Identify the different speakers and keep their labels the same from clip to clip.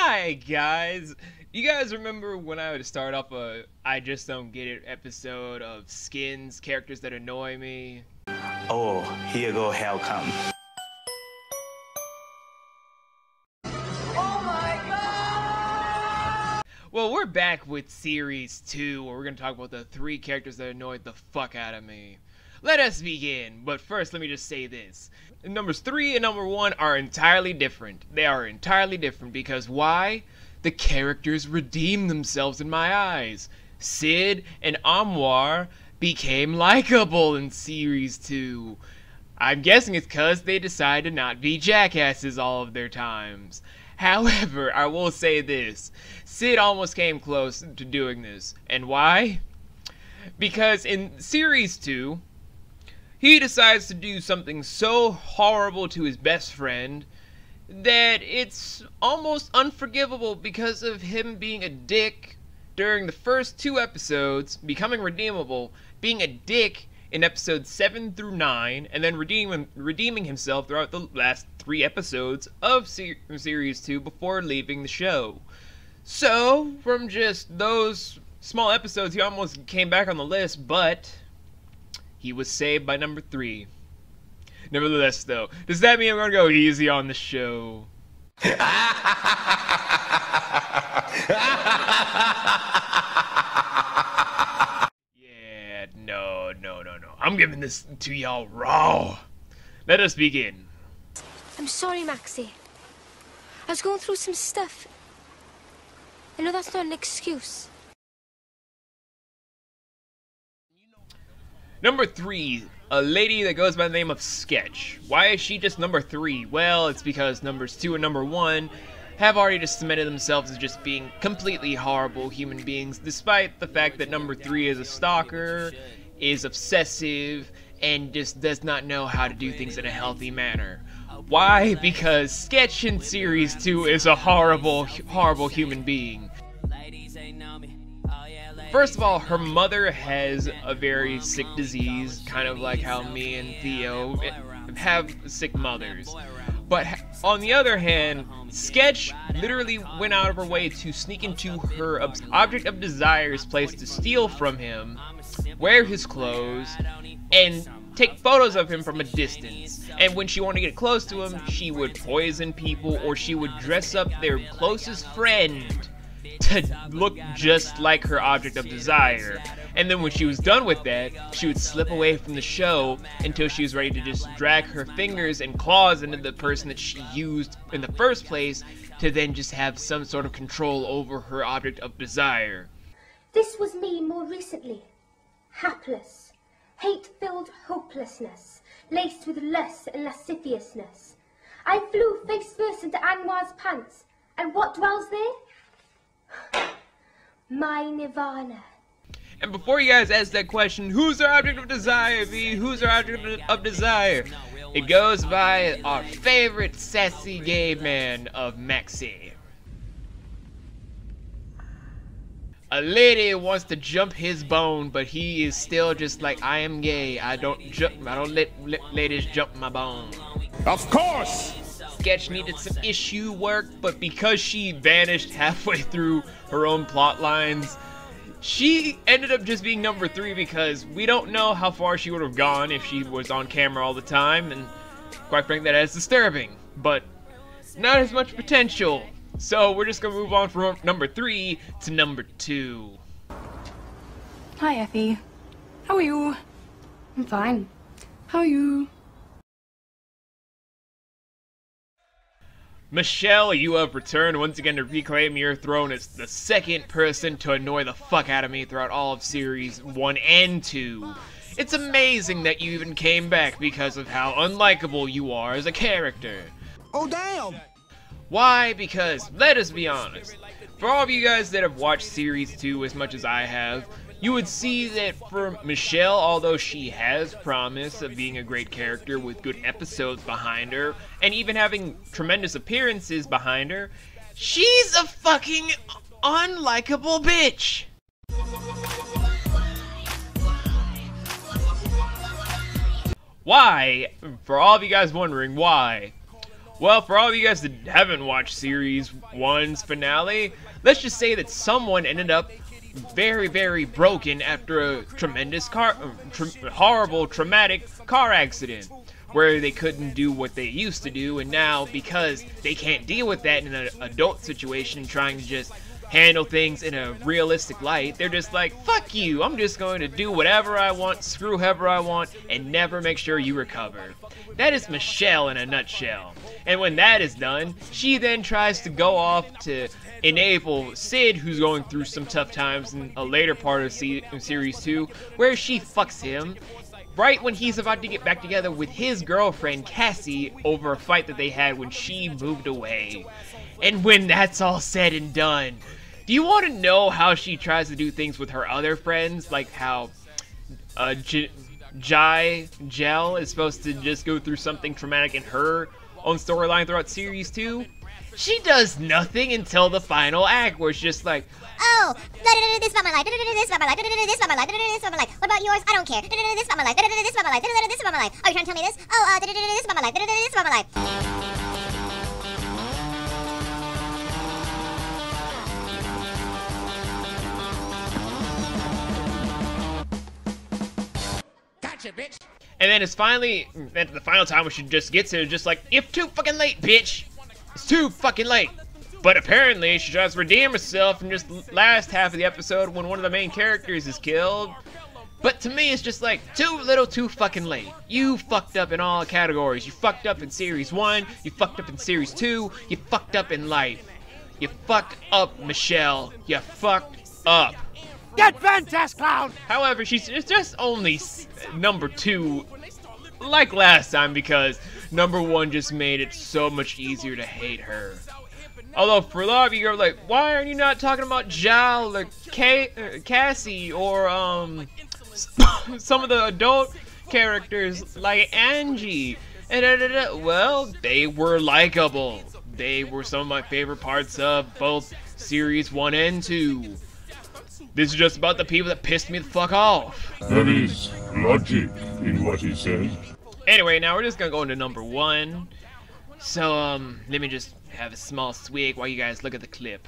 Speaker 1: Hi guys! You guys remember when I would start off a I Just Don't Get It episode of Skins, characters that annoy me?
Speaker 2: Oh, here go hell come.
Speaker 3: Oh my god!
Speaker 1: Well, we're back with Series 2, where we're going to talk about the 3 characters that annoyed the fuck out of me. Let us begin, but first let me just say this. Numbers 3 and number 1 are entirely different. They are entirely different because why? The characters redeemed themselves in my eyes. Sid and Amwar became likable in Series 2. I'm guessing it's because they decided to not be jackasses all of their times. However, I will say this. Sid almost came close to doing this. And why? Because in Series 2, he decides to do something so horrible to his best friend that it's almost unforgivable because of him being a dick during the first 2 episodes, becoming redeemable, being a dick in episodes 7 through 9, and then redeeming himself throughout the last 3 episodes of Series 2 before leaving the show. So, from just those small episodes, he almost came back on the list, but he was saved by number 3. Nevertheless, though, does that mean I'm going to go easy on the show? Yeah, no. I'm giving this to y'all raw. Let us begin.
Speaker 4: I'm sorry, Maxie. I was going through some stuff. I know that's not an excuse.
Speaker 1: Number 3, a lady that goes by the name of Sketch. Why is she just number 3? Well, it's because numbers 2 and number 1 have already just cemented themselves as just being completely horrible human beings, despite the fact that number 3 is a stalker, is obsessive, and just does not know how to do things in a healthy manner. Why? Because Sketch in Series 2 is a horrible human being. First of all, her mother has a very sick disease, kind of like how me and Theo have sick mothers. But on the other hand, Sketch literally went out of her way to sneak into her object of desire's place to steal from him, wear his clothes, and take photos of him from a distance. And when she wanted to get close to him, she would poison people, or she would dress up their closest friend to look just like her object of desire. And then when she was done with that, she would slip away from the show until she was ready to just drag her fingers and claws into the person that she used in the first place to then just have some sort of control over her object of desire.
Speaker 4: This was me more recently. Hapless. Hate-filled hopelessness, laced with lust and lasciviousness. I flew face first into Anwar's pants, and what dwells there? My nirvana.
Speaker 1: And before you guys ask that question, who's our object of desire, V? Who's our object of desire? It goes by our favorite sassy gay man of Maxie. A lady wants to jump his bone, but he is still just like, I am gay. I don't let ladies jump my bone.
Speaker 3: Of course!
Speaker 1: Sketch needed some issue work, but because she vanished halfway through her own plot lines, she ended up just being number 3 because we don't know how far she would have gone if she was on camera all the time, and quite frankly, that is disturbing, but not as much potential. So we're just gonna move on from number 3 to number 2.
Speaker 5: Hi, Effie. How are you?
Speaker 4: I'm fine.
Speaker 5: How are you?
Speaker 1: Michelle, you have returned once again to reclaim your throne as the second person to annoy the fuck out of me throughout all of Series 1 and 2. It's amazing that you even came back because of how unlikable you are as a character.
Speaker 3: Oh, damn!
Speaker 1: Why? Because, let us be honest, for all of you guys that have watched Series 2 as much as I have, you would see that for Michelle, although she has promise of being a great character with good episodes behind her, and even having tremendous appearances behind her, she's a fucking unlikable bitch! Why? For all of you guys wondering, why? Well, for all of you guys that haven't watched Series 1's finale, let's just say that someone ended up very, very broken after a tremendous horrible, traumatic car accident, where they couldn't do what they used to do, and now, because they can't deal with that in an adult situation, trying to just handle things in a realistic light, they're just like, fuck you, I'm just going to do whatever I want, screw whoever I want, and never make sure you recover. That is Michelle in a nutshell. And when that is done, she then tries to go off to enable Sid, who's going through some tough times in a later part of Series 2, where she fucks him right when he's about to get back together with his girlfriend, Cassie, over a fight that they had when she moved away. And when that's all said and done, do you want to know how she tries to do things with her other friends? Like how Jel is supposed to just go through something traumatic in her own storyline throughout Series 2? She does nothing until the final act, where it's just like,
Speaker 6: oh, this about my life, this about my life, this about my life, this about my life. What about yours? I don't care. This about my life, this about my life, this about my life. Oh, you're trying to tell me this? Oh, this about my life, this about my life.
Speaker 3: Bitch.
Speaker 1: And then it's finally, at the final time when she just gets here, just like, it's too fucking late, bitch. It's too fucking late. But apparently, she tries to redeem herself in just last half of the episode when one of the main characters is killed. But to me, it's just like, too little, too fucking late. You fucked up in all categories. You fucked up in Series 1, you fucked up in Series 2, you fucked up in life. You fucked up, Michelle. You fucked up.
Speaker 3: Get fantastic, clown!
Speaker 1: However, she's just only number 2, like last time, because number 1 just made it so much easier to hate her. Although, for a lot of you are like, why are you not talking about Jal or Cassie or some of the adult characters like Angie? And well, they were likable. They were some of my favorite parts of both Series 1 and 2. This is just about the people that pissed me the fuck off.
Speaker 7: There is logic in what he says.
Speaker 1: Anyway, now we're just gonna go into number 1. So, let me just have a small swig while you guys look at the clip.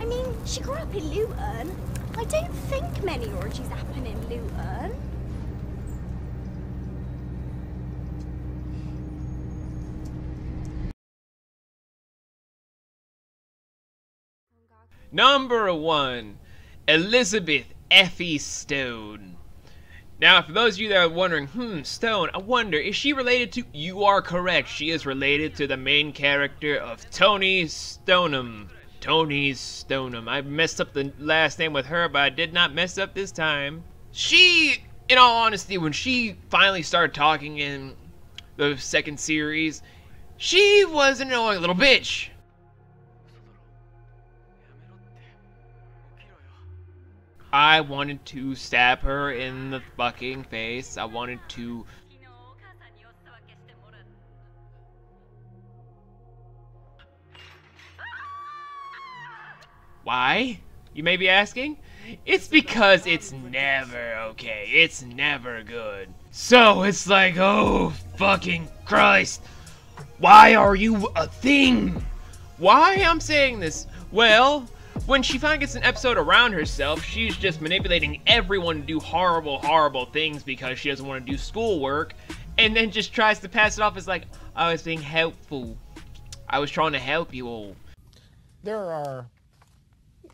Speaker 6: I mean, she grew up in Luton. I don't think many orgies happen in Luton.
Speaker 1: Number 1. Elizabeth Effie Stone. Now, for those of you that are wondering, Stone, I wonder, is she related to... You are correct. She is related to the main character of Toni Stoneham. Toni Stoneham. I messed up the last name with her, but I did not mess up this time. She, in all honesty, when she finally started talking in the second series, she was an annoying little bitch. I wanted to stab her in the fucking face. I wanted to... Why? You may be asking? It's because it's never okay. It's never good. So it's like, oh fucking Christ. Why are you a thing? Why I'm saying this? Well, when she finally gets an episode around herself, she's just manipulating everyone to do horrible, horrible things because she doesn't want to do schoolwork, and then just tries to pass it off as like, I was being helpful. I was trying to help you all.
Speaker 8: There are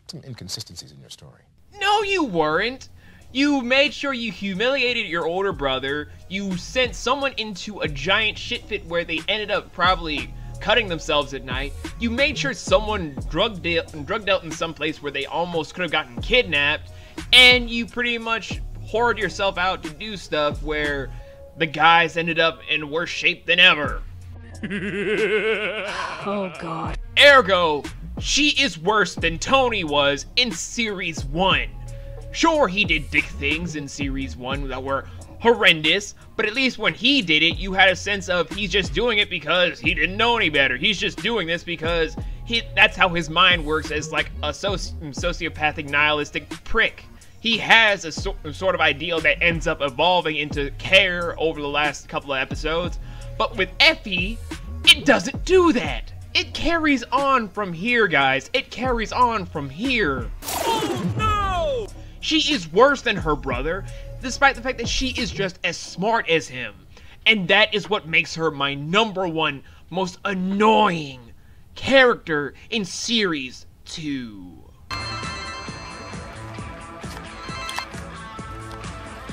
Speaker 8: some inconsistencies in your story.
Speaker 1: No, you weren't. You made sure you humiliated your older brother. You sent someone into a giant shit fit where they ended up probably cutting themselves at night. You made sure someone drugged out in some place where they almost could have gotten kidnapped, and you pretty much whored yourself out to do stuff where the guys ended up in worse shape than ever.
Speaker 5: Oh god.
Speaker 1: Ergo, she is worse than Tony was in Series 1. Sure, he did dick things in Series 1 that were horrendous, but at least when he did it, you had a sense of he's just doing it because he didn't know any better. He's just doing this because that's how his mind works, as like a sociopathic nihilistic prick. He has a sort of ideal that ends up evolving into care over the last couple of episodes. But with Effie, It doesn't do that. It carries on from here, guys. It carries on from here. Oh, no! She is worse than her brother, despite the fact that she is just as smart as him. And that is what makes her my #1 most annoying character in Series 2.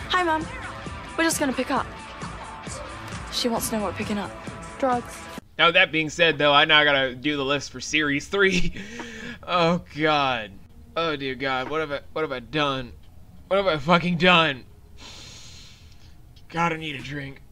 Speaker 5: Hi, Mom. We're just gonna pick up. She wants to know what we're picking up. Drugs.
Speaker 1: Now that being said, though, I now gotta do the list for Series 3. Oh God. Oh dear God. What have I done? What have I fucking done? God, I need a drink.